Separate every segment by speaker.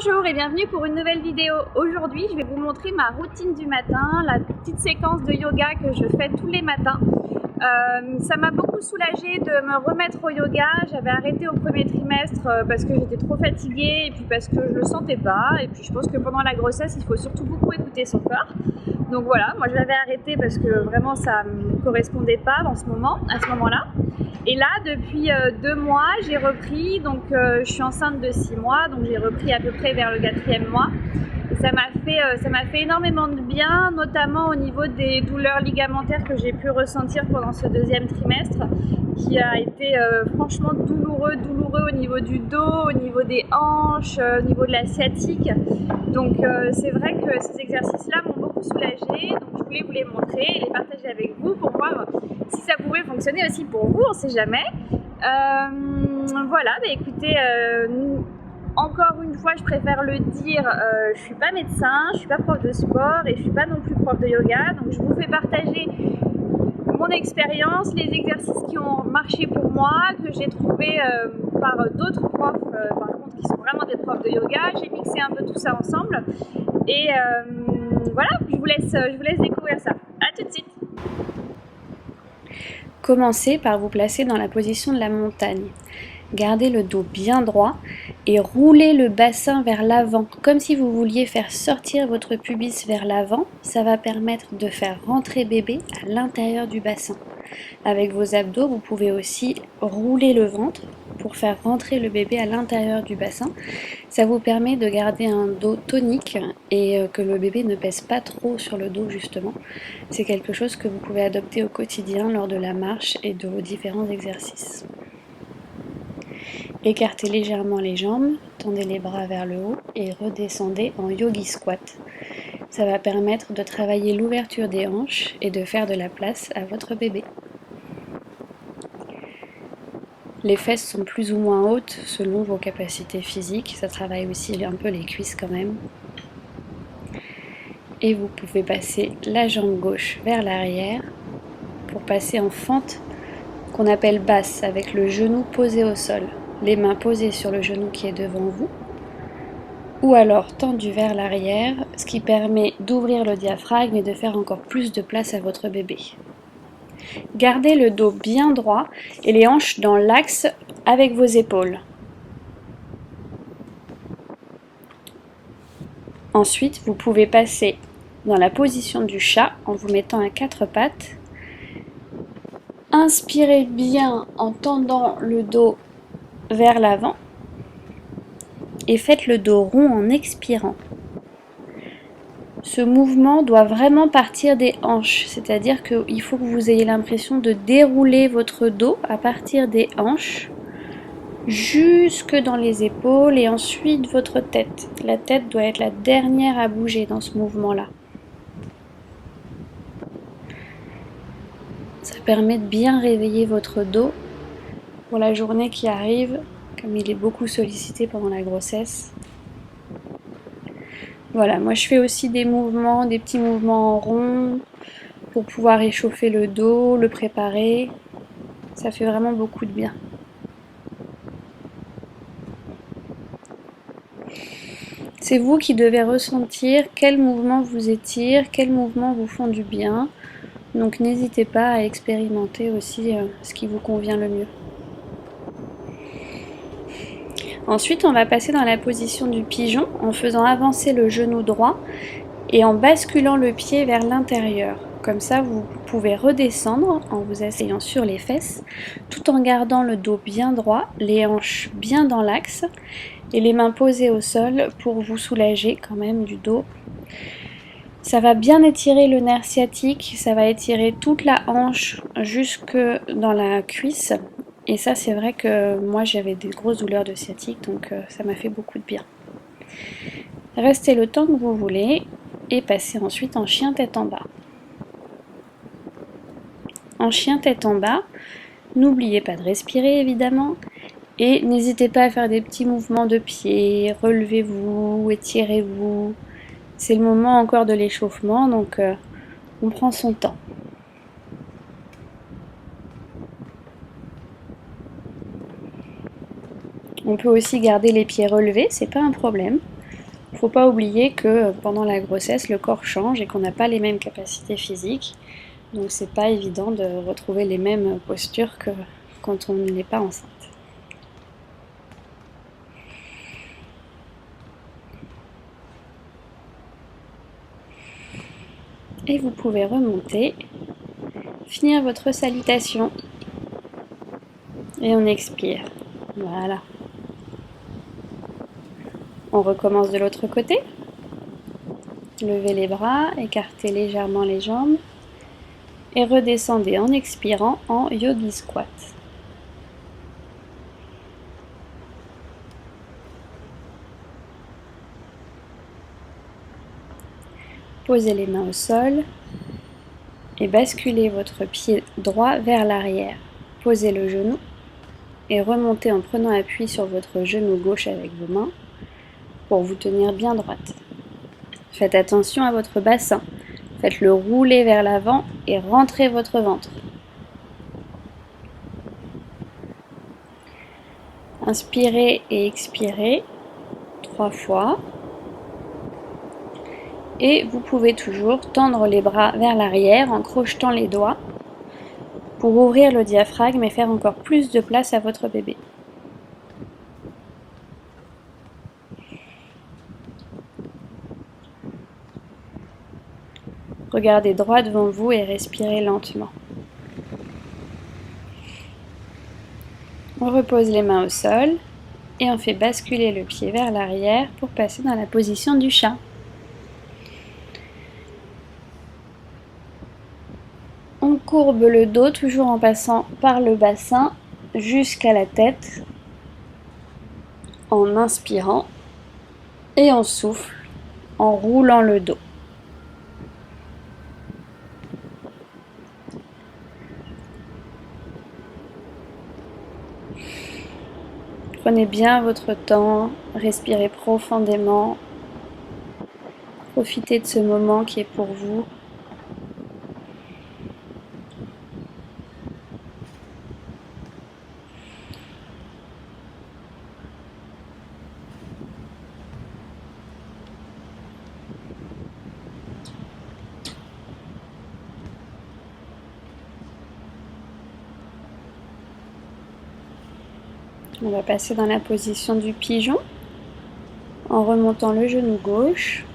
Speaker 1: Bonjour et bienvenue pour une nouvelle vidéo. Aujourd'hui, je vais vous montrer ma routine du matin, la petite séquence de yoga que je fais tous les matins. Ça m'a beaucoup soulagée de me remettre au yoga. J'avais arrêté au premier trimestre parce que j'étais trop fatiguée et puis parce que je le sentais pas. Et puis je pense que pendant la grossesse, il faut surtout beaucoup écouter son corps. Donc voilà, moi je l'avais arrêté parce que vraiment ça me correspondait pas à ce moment-là. Et là, depuis 2 mois, j'ai repris, donc je suis enceinte de 6 mois, donc j'ai repris à peu près vers le 4e mois. Et ça m'a fait énormément de bien, notamment au niveau des douleurs ligamentaires que j'ai pu ressentir pendant ce 2e trimestre, qui a été franchement douloureux au niveau du dos, au niveau des hanches, au niveau de la sciatique. Donc c'est vrai que ces exercices-là m'ont beaucoup soulagée, donc je voulais vous les montrer et les partager avec vous pour voir si ça pouvait fonctionner aussi pour vous, on ne sait jamais. Voilà, écoutez, encore une fois, je préfère le dire, je ne suis pas médecin, je ne suis pas prof de sport et je ne suis pas non plus prof de yoga, donc je vous fais partager mon expérience, les exercices qui ont marché pour moi, que j'ai trouvé par d'autres profs, par contre qui sont vraiment des profs de yoga. J'ai mixé un peu tout ça ensemble et voilà, je vous laisse découvrir ça. À tout de suite.
Speaker 2: Commencez par vous placer dans la position de la montagne. Gardez le dos bien droit et roulez le bassin vers l'avant, comme si vous vouliez faire sortir votre pubis vers l'avant. Ça va permettre de faire rentrer bébé à l'intérieur du bassin. Avec vos abdos, vous pouvez aussi rouler le ventre pour faire rentrer le bébé à l'intérieur du bassin. Ça vous permet de garder un dos tonique et que le bébé ne pèse pas trop sur le dos justement. C'est quelque chose que vous pouvez adopter au quotidien lors de la marche et de vos différents exercices. Écartez légèrement les jambes, tendez les bras vers le haut et redescendez en yogi squat. Ça va permettre de travailler l'ouverture des hanches et de faire de la place à votre bébé. Les fesses sont plus ou moins hautes selon vos capacités physiques, ça travaille aussi un peu les cuisses quand même. Et vous pouvez passer la jambe gauche vers l'arrière pour passer en fente qu'on appelle basse avec le genou posé au sol, les mains posées sur le genou qui est devant vous ou alors tendu vers l'arrière, ce qui permet d'ouvrir le diaphragme et de faire encore plus de place à votre bébé. Gardez le dos bien droit et les hanches dans l'axe avec vos épaules. Ensuite, vous pouvez passer dans la position du chat en vous mettant à 4 pattes. Inspirez bien en tendant le dos vers l'avant et faites le dos rond en expirant. Ce mouvement doit vraiment partir des hanches, c'est-à-dire qu'il faut que vous ayez l'impression de dérouler votre dos à partir des hanches jusque dans les épaules et ensuite votre tête. La tête doit être la dernière à bouger dans ce mouvement-là. Ça permet de bien réveiller votre dos pour la journée qui arrive, comme il est beaucoup sollicité pendant la grossesse. Voilà, moi je fais aussi des petits mouvements en rond pour pouvoir réchauffer le dos, le préparer. Ça fait vraiment beaucoup de bien. C'est vous qui devez ressentir quels mouvements vous étirent, quels mouvements vous font du bien. Donc n'hésitez pas à expérimenter aussi ce qui vous convient le mieux. Ensuite, on va passer dans la position du pigeon en faisant avancer le genou droit et en basculant le pied vers l'intérieur. Comme ça, vous pouvez redescendre en vous asseyant sur les fesses, tout en gardant le dos bien droit, les hanches bien dans l'axe et les mains posées au sol pour vous soulager quand même du dos. Ça va bien étirer le nerf sciatique, ça va étirer toute la hanche jusque dans la cuisse. Et ça, c'est vrai que moi, j'avais des grosses douleurs de sciatique, donc ça m'a fait beaucoup de bien. Restez le temps que vous voulez et passez ensuite en chien tête en bas. En chien tête en bas, n'oubliez pas de respirer évidemment et n'hésitez pas à faire des petits mouvements de pied, relevez-vous, étirez-vous. C'est le moment encore de l'échauffement, donc on prend son temps. On peut aussi garder les pieds relevés, c'est pas un problème. ne faut pas oublier que pendant la grossesse, le corps change et qu'on n'a pas les mêmes capacités physiques. Donc c'est pas évident de retrouver les mêmes postures que quand on n'est pas enceinte. Et vous pouvez remonter, finir votre salutation. Et on expire. Voilà. On recommence de l'autre côté. Levez les bras, écartez légèrement les jambes. Et redescendez en expirant en Yogi Squat. Posez les mains au sol et basculez votre pied droit vers l'arrière. Posez le genou et remontez en prenant appui sur votre genou gauche avec vos mains pour vous tenir bien droite. Faites attention à votre bassin. Faites-le rouler vers l'avant et rentrez votre ventre. Inspirez et expirez 3 fois. Et vous pouvez toujours tendre les bras vers l'arrière en crochetant les doigts pour ouvrir le diaphragme et faire encore plus de place à votre bébé. Regardez droit devant vous et respirez lentement. On repose les mains au sol et on fait basculer le pied vers l'arrière pour passer dans la position du chat. On courbe le dos toujours en passant par le bassin jusqu'à la tête en inspirant et on souffle en roulant le dos. Prenez bien votre temps, respirez profondément, profitez de ce moment qui est pour vous. On va passer dans la position du pigeon en remontant le genou gauche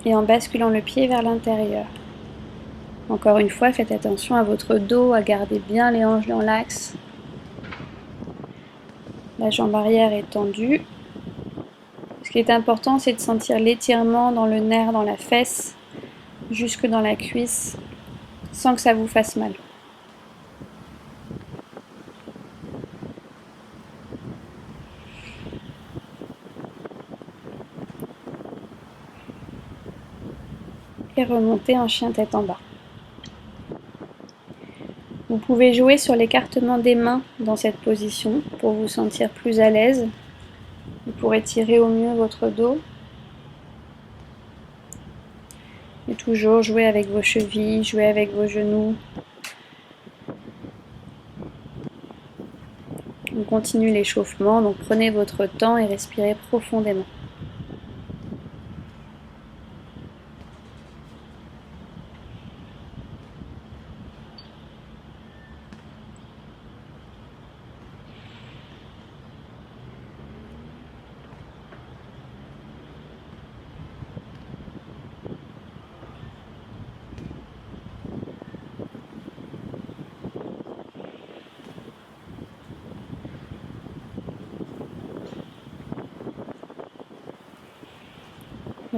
Speaker 2: et en basculant le pied vers l'intérieur. Encore une fois, faites attention à votre dos, à garder bien les hanches dans l'axe. La jambe arrière est tendue. Ce qui est important, c'est de sentir l'étirement dans le nerf, dans la fesse, jusque dans la cuisse, sans que ça vous fasse mal. Et remonter en chien tête en bas. Vous pouvez jouer sur l'écartement des mains dans cette position pour vous sentir plus à l'aise. Vous pourrez tirer au mieux votre dos. Et toujours jouer avec vos chevilles, jouer avec vos genoux. On continue l'échauffement, donc prenez votre temps et respirez profondément.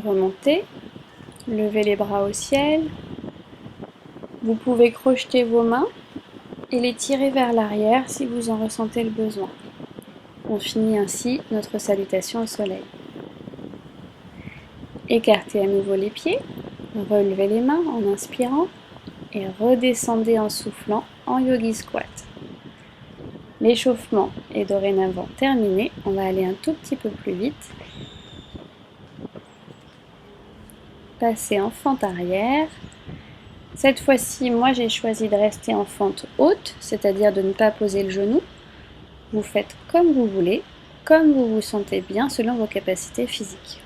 Speaker 2: Remontez, levez les bras au ciel. Vous pouvez crocheter vos mains et les tirer vers l'arrière si vous en ressentez le besoin. On finit ainsi notre salutation au soleil. Écartez à nouveau les pieds, relevez les mains en inspirant et redescendez en soufflant en Yogi Squat. L'échauffement est dorénavant terminé, on va aller un tout petit peu plus vite. Passer en fente arrière. Cette fois-ci, moi j'ai choisi de rester en fente haute, c'est-à-dire de ne pas poser le genou. Vous faites comme vous voulez, comme vous vous sentez bien selon vos capacités physiques.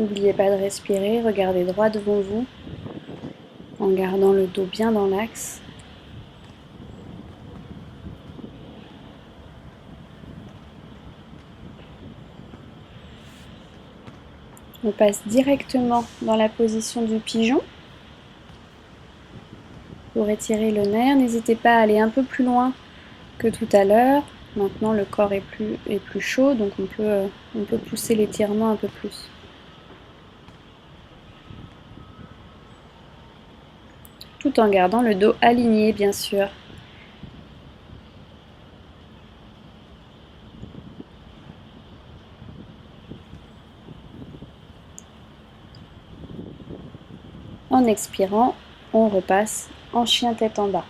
Speaker 2: N'oubliez pas de respirer, regardez droit devant vous en gardant le dos bien dans l'axe. On passe directement dans la position du pigeon. Pour étirer le nerf, n'hésitez pas à aller un peu plus loin que tout à l'heure. Maintenant, le corps est plus chaud, donc on peut pousser l'étirement un peu plus. Tout en gardant le dos aligné, bien sûr. En expirant, on repasse en chien tête en bas.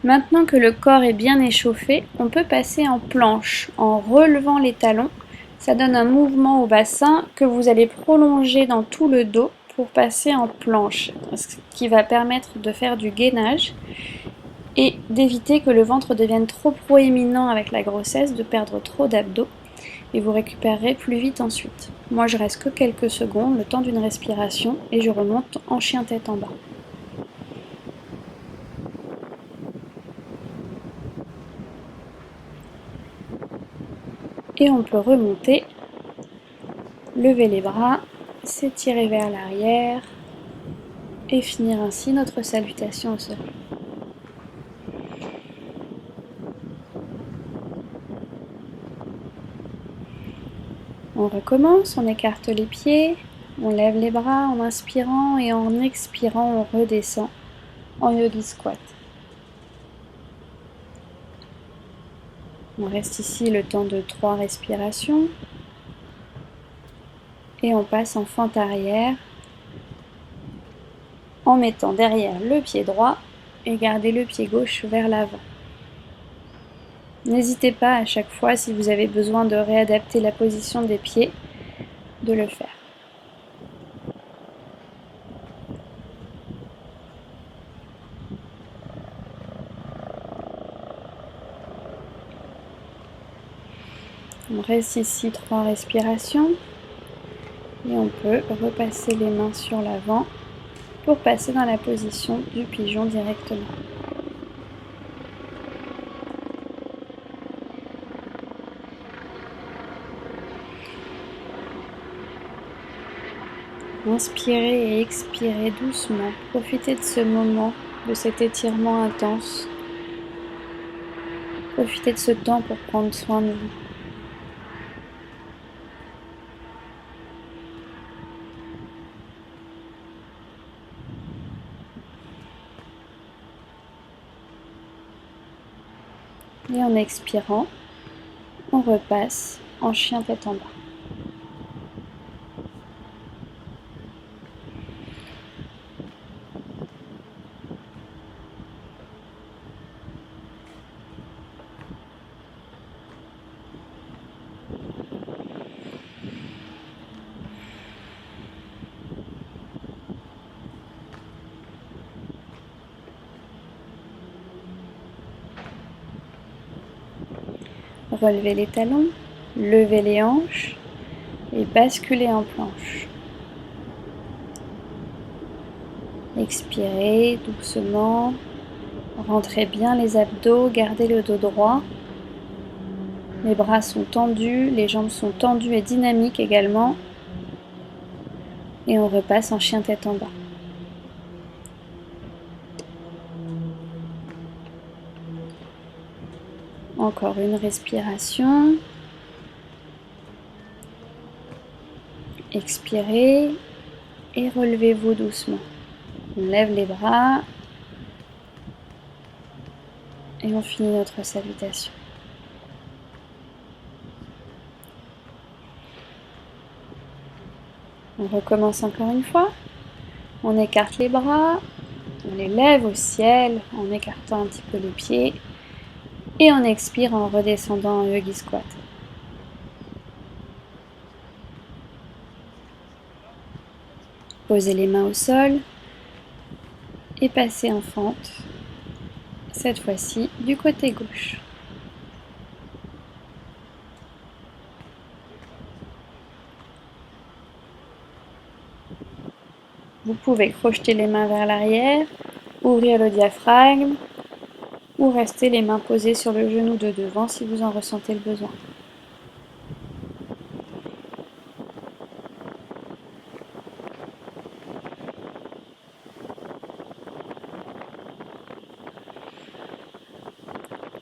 Speaker 2: Maintenant que le corps est bien échauffé, on peut passer en planche en relevant les talons. Ça donne un mouvement au bassin que vous allez prolonger dans tout le dos pour passer en planche, ce qui va permettre de faire du gainage et d'éviter que le ventre devienne trop proéminent avec la grossesse, de perdre trop d'abdos, et vous récupérerez plus vite ensuite. Moi, je reste que quelques secondes, le temps d'une respiration, et je remonte en chien tête en bas. Et on peut remonter, lever les bras, s'étirer vers l'arrière et finir ainsi notre salutation au sol. On recommence, on écarte les pieds, on lève les bras en inspirant et en expirant, on redescend en yogi squat. On reste ici le temps de 3 respirations et on passe en fente arrière en mettant derrière le pied droit et garder le pied gauche vers l'avant. N'hésitez pas à chaque fois, si vous avez besoin de réadapter la position des pieds, de le faire. On reste ici 3 respirations et on peut repasser les mains sur l'avant pour passer dans la position du pigeon directement. Inspirez et expirez doucement. Profitez de ce moment, de cet étirement intense. Profitez de ce temps pour prendre soin de vous. Et en expirant, on repasse en chien tête en bas. Relevez les talons, levez les hanches et basculez en planche. Expirez doucement, rentrez bien les abdos, gardez le dos droit. Les bras sont tendus, les jambes sont tendues et dynamiques également. Et on repasse en chien tête en bas. Encore une respiration. Expirez et relevez-vous doucement. On lève les bras et on finit notre salutation. On recommence encore une fois. On écarte les bras, on les lève au ciel en écartant un petit peu les pieds. Et on expire en redescendant en yogi squat. Posez les mains au sol et passez en fente, cette fois-ci du côté gauche. Vous pouvez crocheter les mains vers l'arrière, ouvrir le diaphragme ou rester les mains posées sur le genou de devant si vous en ressentez le besoin.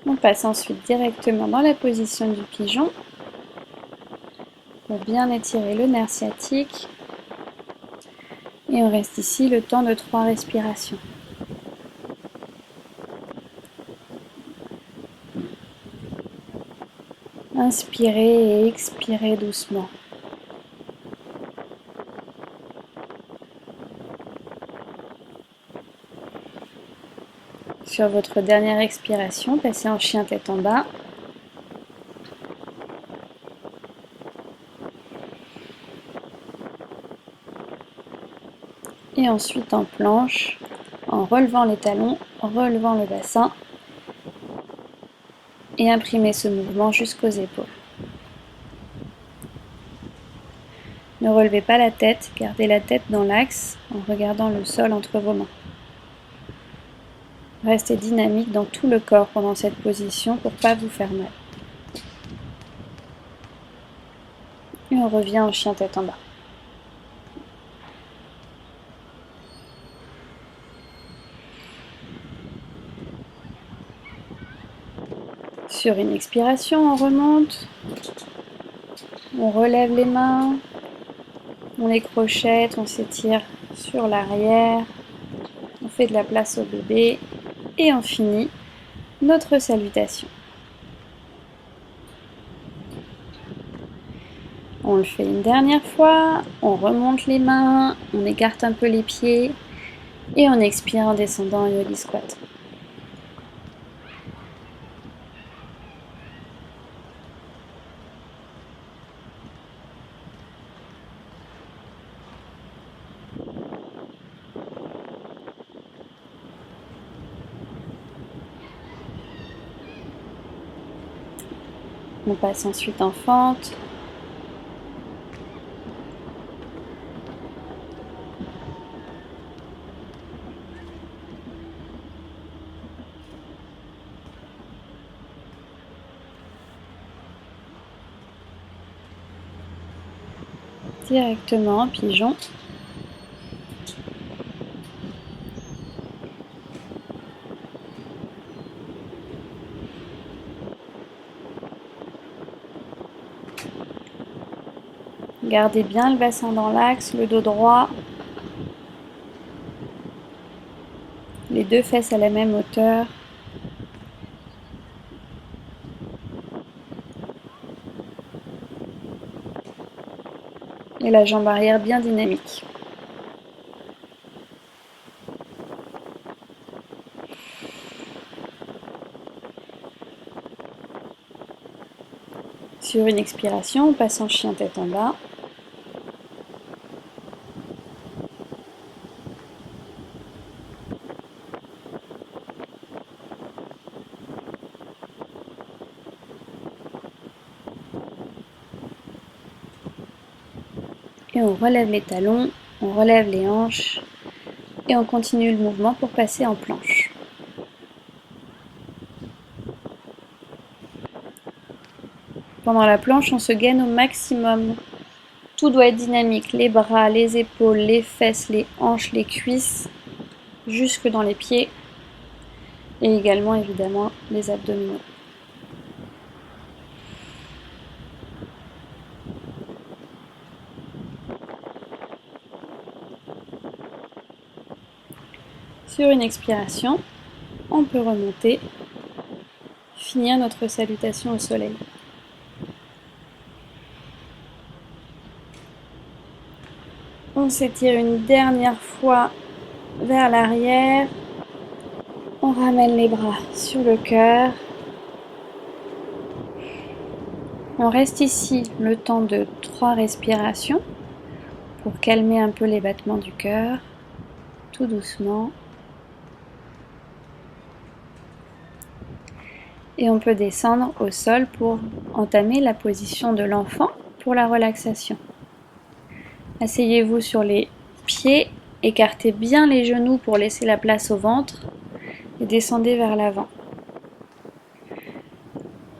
Speaker 2: On passe ensuite directement dans la position du pigeon pour bien étirer le nerf sciatique. Et on reste ici le temps de 3 respirations. Inspirez et expirez doucement. Sur votre dernière expiration, passez en chien tête en bas. Et ensuite en planche, en relevant les talons, relevant le bassin et imprimez ce mouvement jusqu'aux épaules. Ne relevez pas la tête, gardez la tête dans l'axe en regardant le sol entre vos mains. Restez dynamique dans tout le corps pendant cette position pour ne pas vous faire mal. Et on revient en chien tête en bas. Sur une expiration, on remonte, on relève les mains, on les crochette, on s'étire sur l'arrière, on fait de la place au bébé et on finit notre salutation. On le fait une dernière fois, on remonte les mains, on écarte un peu les pieds et on expire en descendant en yogi squat. On passe ensuite en fente. Directement en pigeon. Gardez bien le bassin dans l'axe, le dos droit. Les deux fesses à la même hauteur. Et la jambe arrière bien dynamique. Sur une expiration, on passe en chien tête en bas. Et on relève les talons, on relève les hanches et on continue le mouvement pour passer en planche. Pendant la planche, on se gaine au maximum. Tout doit être dynamique, les bras, les épaules, les fesses, les hanches, les cuisses, jusque dans les pieds et également évidemment les abdominaux. Sur une expiration, on peut remonter, finir notre salutation au soleil. On s'étire une dernière fois vers l'arrière, on ramène les bras sur le cœur. On reste ici le temps de 3 respirations pour calmer un peu les battements du cœur, tout doucement. Et on peut descendre au sol pour entamer la position de l'enfant pour la relaxation. Asseyez-vous sur les pieds écartez bien les genoux pour laisser la place au ventre et descendez vers l'avant.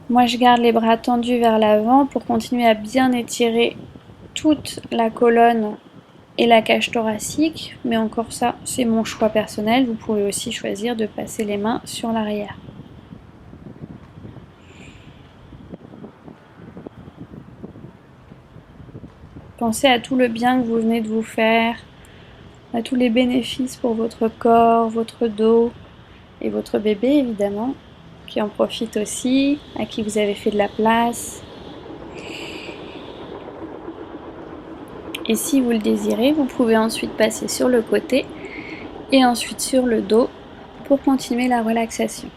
Speaker 2: Moi, je garde les bras tendus vers l'avant pour continuer à bien étirer toute la colonne et la cage thoracique, mais encore ça, c'est mon choix personnel. Vous pouvez aussi choisir de passer les mains sur l'arrière. Pensez à tout le bien que vous venez de vous faire, à tous les bénéfices pour votre corps, votre dos et votre bébé évidemment, qui en profite aussi, à qui vous avez fait de la place. Et si vous le désirez, vous pouvez ensuite passer sur le côté et ensuite sur le dos pour continuer la relaxation.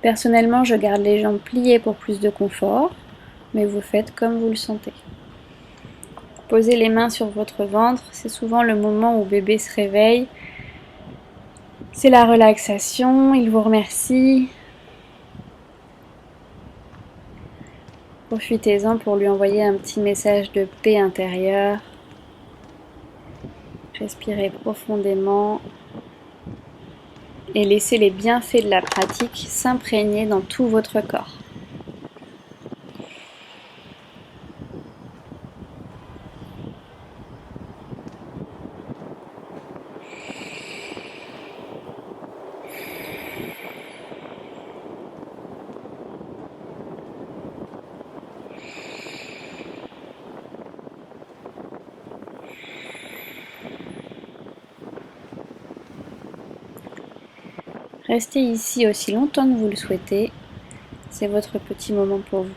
Speaker 2: Personnellement, je garde les jambes pliées pour plus de confort, mais vous faites comme vous le sentez. Posez les mains sur votre ventre, c'est souvent le moment où bébé se réveille. C'est la relaxation, il vous remercie. Profitez-en pour lui envoyer un petit message de paix intérieure. Respirez profondément et laissez les bienfaits de la pratique s'imprégner dans tout votre corps. Restez ici aussi longtemps que vous le souhaitez, c'est votre petit moment pour vous.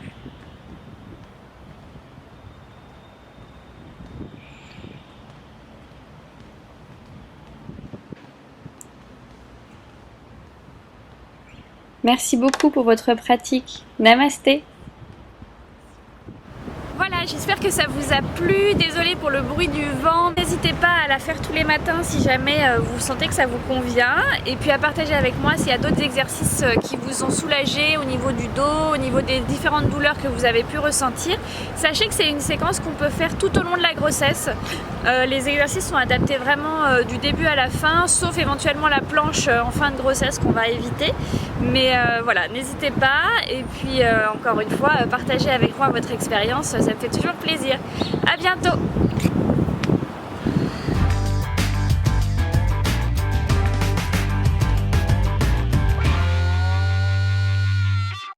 Speaker 2: Merci beaucoup pour votre pratique. Namasté.
Speaker 1: Voilà, j'espère que ça vous a plu. Désolée pour le bruit du vent. N'hésitez pas à la faire tous les matins si jamais vous sentez que ça vous convient. Et puis à partager avec moi s'il y a d'autres exercices qui vous ont soulagé au niveau du dos, au niveau des différentes douleurs que vous avez pu ressentir. Sachez que c'est une séquence qu'on peut faire tout au long de la grossesse. Les exercices sont adaptés vraiment du début à la fin, sauf éventuellement la planche en fin de grossesse qu'on va éviter. Mais voilà, n'hésitez pas. Et puis encore une fois, partagez avec moi votre expérience. Ça me fait toujours plaisir. À bientôt!